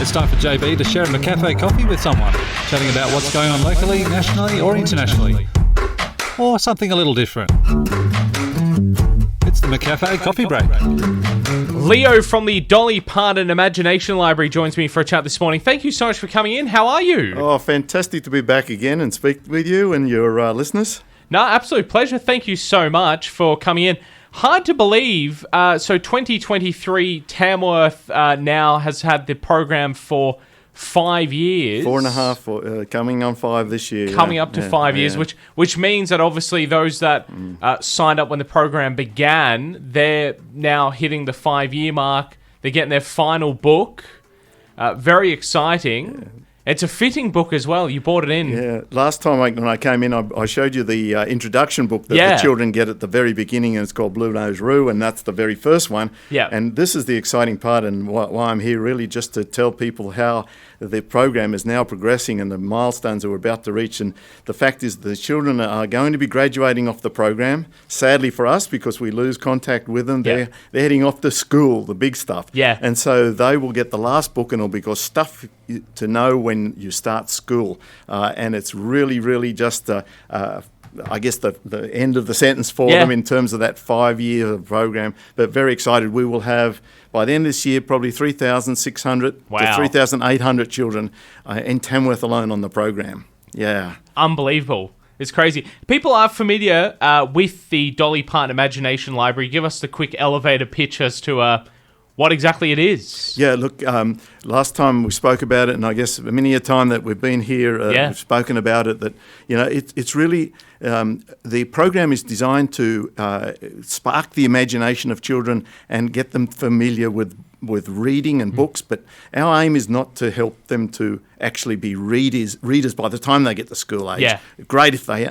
it's time for JB to share a McCafe coffee with someone, chatting about what's going on locally, nationally or internationally. Or something a little different. It's the McCafe Coffee Break. Leo from the Dolly Parton Imagination Library joins me for a chat this morning. Thank you so much for coming in. How are you? Oh, fantastic to be back again and speak with you and your listeners. No, absolute pleasure. Thank you so much for coming in. Hard to believe. So 2023, Tamworth now has had the program for 5 years. 4.5, coming on 5 this year. Coming up to 5 years, which means that obviously those that signed up when the program began, they're now hitting the 5-year mark. They're getting their final book. Very exciting. Yeah. It's a fitting book as well. You bought it in. Yeah. Last time when I came in, I showed you the introduction book that the children get at the very beginning, and it's called Blue Nose Roo, and that's the very first one. Yeah. And this is the exciting part, and why I'm here really just to tell people how the program is now progressing and the milestones that we're about to reach. And the fact is the children are going to be graduating off the program, sadly for us, because we lose contact with them. Yeah. They're heading off to school, the big stuff. Yeah. And so they will get the last book, and it'll be called Stuff to Know When You Start School. And it's really, really just, I guess, the end of the sentence for them in terms of that 5-year program. But very excited. We will have, by the end of this year, probably 3,600 to 3,800 children in Tamworth alone on the program. Yeah. Unbelievable. It's crazy. People are familiar with the Dolly Parton Imagination Library. Give us the quick elevator pitch as to what exactly it is. Yeah, look, last time we spoke about it, and I guess many a time that we've been here, we've spoken about it, that, you know, it's really, the program is designed to spark the imagination of children and get them familiar with reading and books, but our aim is not to help them to actually be readers by the time they get to school age. Yeah. Great if they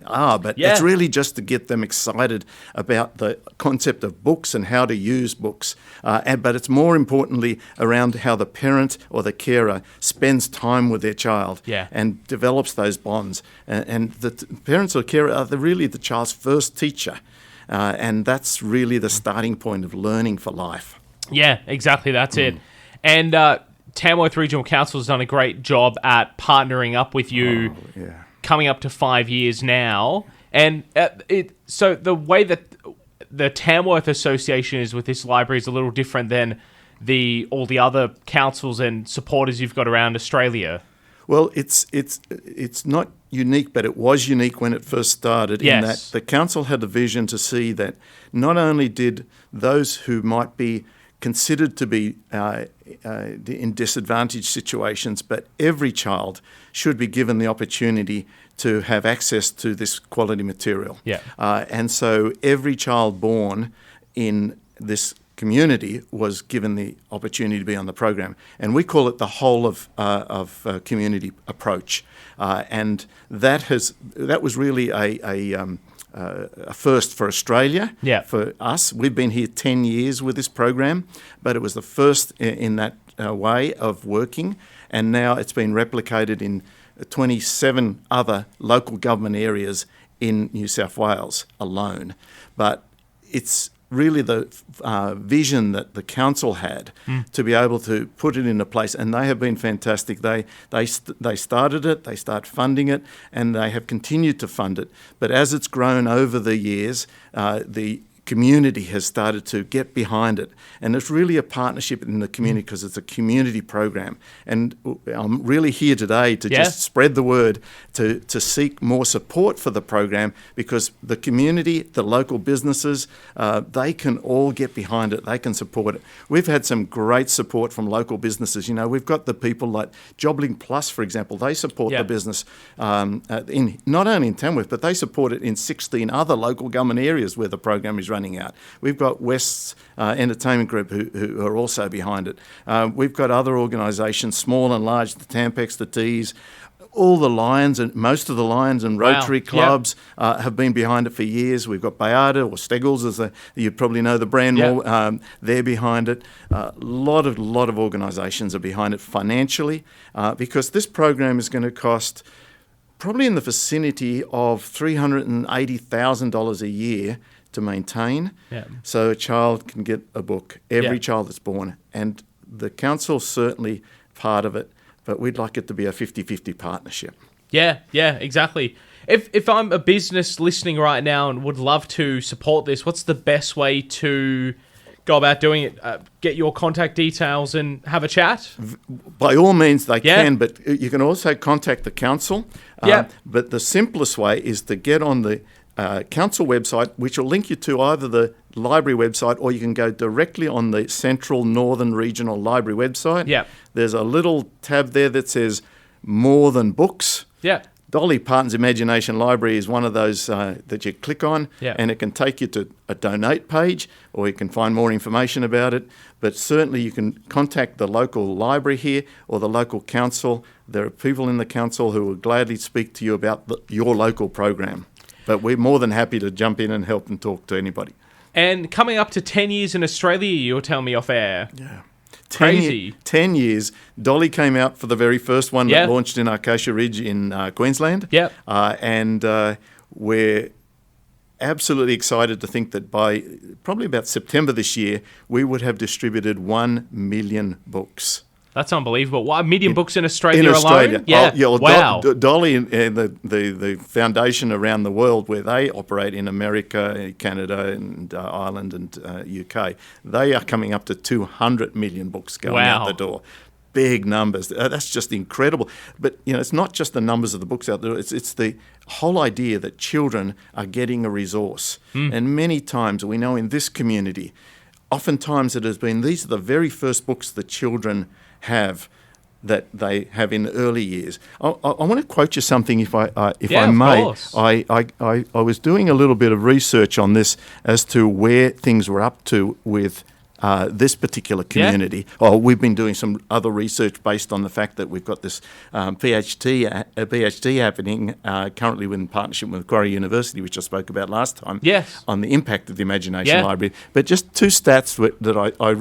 are, but it's really just to get them excited about the concept of books and how to use books. But it's more importantly around how the parent or the carer spends time with their child and develops those bonds. And the parents or carer are really the child's first teacher. And that's really the starting point of learning for life. Yeah, exactly. That's it. And Tamworth Regional Council has done a great job at partnering up with you, coming up to 5 years now. And so the way that the Tamworth Association is with this library is a little different than all the other councils and supporters you've got around Australia. Well, it's not unique, but it was unique when it first started in that the council had a vision to see that not only did those who might be considered to be in disadvantaged situations, but every child should be given the opportunity to have access to this quality material. Yeah. And so every child born in this community was given the opportunity to be on the program, and we call it the whole of community approach. And that was really a first for Australia, for us. We've been here 10 years with this program, but it was the first in that way of working, and now it's been replicated in 27 other local government areas in New South Wales alone. But it's really the vision that the council had to be able to put it into place, and they have been fantastic. They started it, they started funding it, and they have continued to fund it. But as it's grown over the years, the community has started to get behind it, and it's really a partnership in the community because it's a community program. And I'm really here today to just spread the word, to seek more support for the program, because the community, the local businesses, they can all get behind it, they can support it. We've had some great support from local businesses. You know, we've got the people like Joblink Plus, for example. They support the business in not only in Tamworth, but they support it in 16 other local government areas where the program is running out. We've got West's Entertainment Group who are also behind it. We've got other organisations, small and large, the Tampex, the Tees, all the Lions, and most of the Lions and Rotary clubs have been behind it for years. We've got Bayarda or Steggles, as you probably know the brand more. They're behind it. A lot of organisations are behind it financially, because this program is going to cost probably in the vicinity of $380,000 a year to maintain. So a child can get a book, every child that's born. And the council's certainly part of it, but we'd like it to be a 50-50 partnership. Yeah, exactly. If I'm a business listening right now and would love to support this, what's the best way to go about doing it? Get your contact details and have a chat? By all means, they can, but you can also contact the council. But the simplest way is to get on the council website, which will link you to either the library website, or you can go directly on the Central Northern Regional Library website. Yeah. There's a little tab there that says More Than Books. Yeah. Dolly Parton's Imagination Library is one of those that you click on, and it can take you to a donate page, or you can find more information about it. But certainly you can contact the local library here or the local council. There are people in the council who will gladly speak to you about your local program. But we're more than happy to jump in and help and talk to anybody. And coming up to 10 years in Australia, you were telling me off air. Yeah. Crazy. 10 years. Dolly came out for the very first one that launched in Acacia Ridge in Queensland. Yep. And we're absolutely excited to think that by probably about September this year, we would have distributed 1 million books. That's unbelievable. 1 million books in Australia alone? Australia. Yeah. Wow. Dolly and the foundation around the world where they operate in America, Canada, and Ireland and UK, they are coming up to 200 million books going out the door. Big numbers. That's just incredible. But it's not just the numbers of the books out there. It's the whole idea that children are getting a resource. And many times we know in this community, oftentimes it has been these are the very first books the children have that they have in early years. I want to quote you something, if I may. Of course. I was doing a little bit of research on this as to where things were up to with this particular community. We've been doing some other research based on the fact that we've got this PhD happening currently in partnership with Macquarie University, which I spoke about last time, on the impact of the Imagination Library. But just two stats that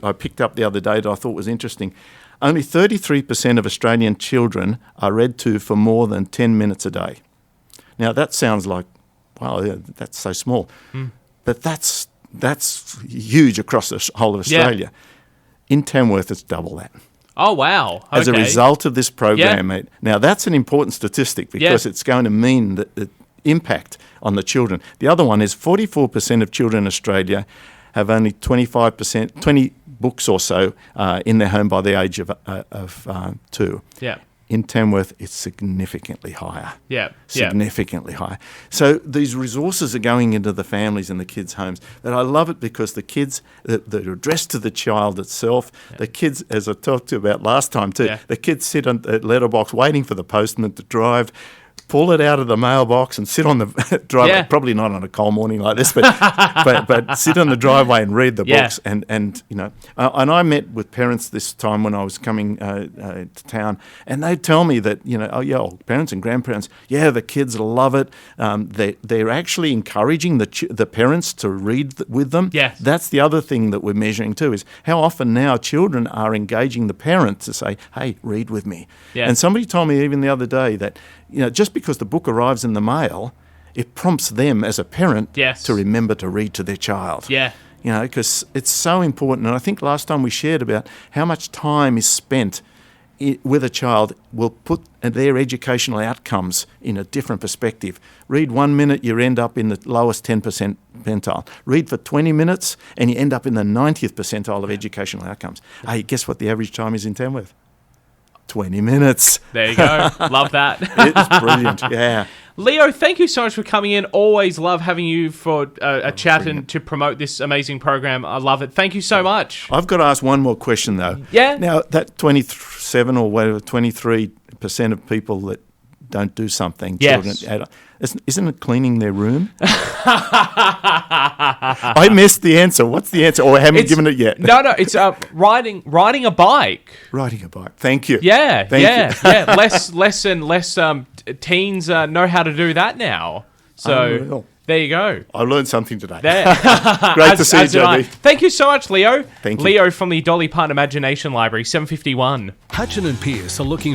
I picked up the other day that I thought was interesting. Only 33% of Australian children are read to for more than 10 minutes a day. Now, that sounds like, wow, that's so small. But that's huge across the whole of Australia. In Tamworth, it's double that. Oh, wow. Okay. As a result of this program, mate. Now, that's an important statistic because it's going to mean the impact on the children. The other one is 44% of children in Australia have only 20 books or so in their home by the age of 2. Yeah. In Tamworth, it's significantly higher. Significantly higher. So these resources are going into the families and the kids' homes. And I love it because the kids, they're addressed to the child itself. The kids, as I talked to you about last time too, the kids sit on the letterbox waiting for the postman to drive, pull it out of the mailbox and sit on the driveway, probably not on a cold morning like this, but sit on the driveway and read the books. And I met with parents this time when I was coming to town, and they'd tell me that, parents and grandparents, the kids love it. They're actually encouraging the parents to read with them. That's the other thing that we're measuring too, is how often now children are engaging the parents to say, hey, read with me. And somebody told me even the other day that, just because the book arrives in the mail, it prompts them as a parent to remember to read to their child. Because it's so important. And I think last time we shared about how much time is spent with a child will put their educational outcomes in a different perspective. Read 1 minute, you end up in the lowest 10% percentile. Read for 20 minutes, and you end up in the 90th percentile of educational outcomes. Hey, guess what the average time is in Tamworth? 20 minutes. There you go. Love that. It's brilliant. Yeah. Leo, thank you so much for coming in. Always love having you for a chat and to promote this amazing program. I love it. Thank you so much. I've got to ask one more question, though. Yeah. Now, that 27 or whatever, 23% of people that don't do something, children, isn't it cleaning their room? I missed the answer. What's the answer? Or I haven't given it yet. No, it's riding a bike. Riding a bike. Thank you. Thank you. Less and less teens know how to do that now. So Unreal. There you go. I learned something today. Great to see you, JB. Thank you so much, Leo. Thank you. Leo from the Dolly Parton Imagination Library, 751. Hutchin and Pearce are looking